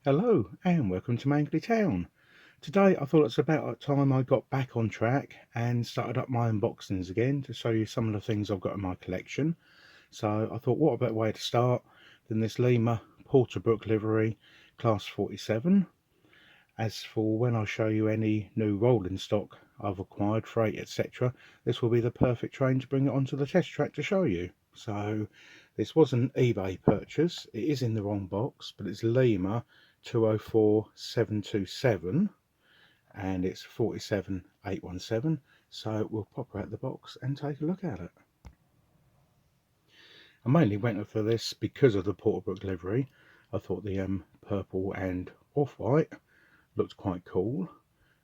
Hello and welcome to Mangley Town. Today I thought it's about time I got back on track and started up my unboxings again to show you some of the things I've got in my collection. So I thought what a better way to start than this Lima Porterbrook livery class 47. As for when I show you any new rolling stock I've acquired, freight etc, this will be the perfect train to bring it onto the test track to show you. So this was an eBay purchase. It is in the wrong box, but it's Lima 204727 and it's 47817. So we'll pop her out the box and take a look at it. I mainly went for this because of the Porterbrook livery. I thought the purple and off-white looked quite cool,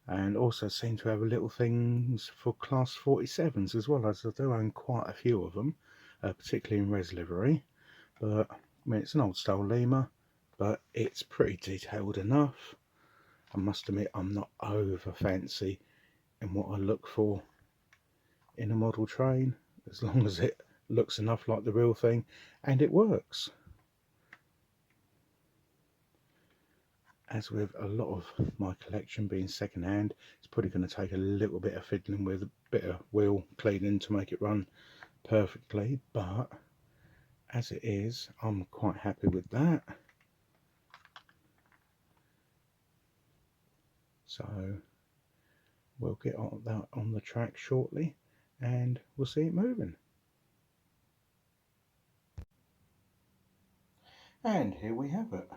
and also seem to have little things for class 47s as well, as I do own quite a few of them, particularly in res livery. But I mean, it's an old style Lima, but it's pretty detailed enough. I must admit I'm not over fancy in what I look for in a model train, as long as it looks enough like the real thing and it works. As with a lot of my collection being second hand, it's probably going to take a little bit of fiddling with, a bit of wheel cleaning to make it run perfectly, but as it is, I'm quite happy with that. So we'll get on that on the track shortly and we'll see it moving. And here we have it.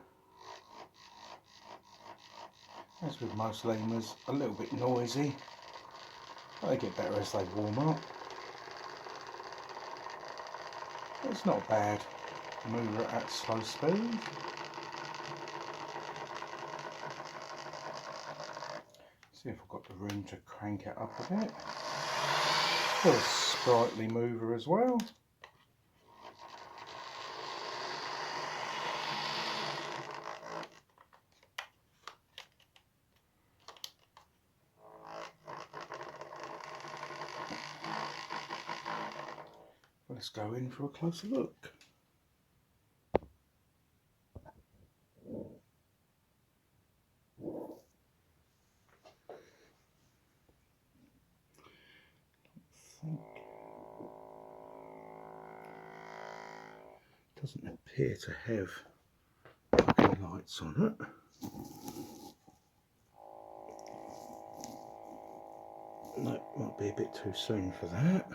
As with most Limas, a little bit noisy. They get better as they warm up. It's not bad. Move it at slow speed. See if I've got the room to crank it up a bit. Got a sprightly mover as well. Let's go in for a closer look. Doesn't appear to have any lights on it. No, might be a bit too soon for that.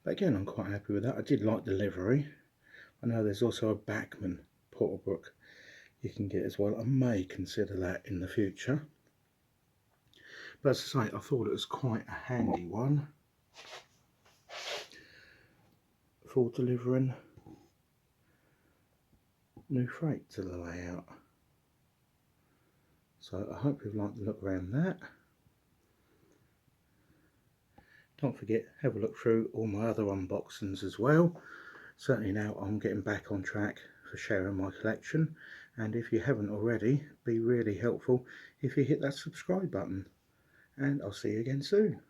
But again, I'm quite happy with that. I did like the livery. I know there's also a Backman Porterbrook you can get as well. I may consider that in the future. But as I say, I thought it was quite a handy one for delivering new freight to the layout. So I hope you've liked the look around that. Don't forget, have a look through all my other unboxings as well. Certainly now I'm getting back on track for sharing my collection, and if you haven't already, be really helpful if you hit that subscribe button, and I'll see you again soon.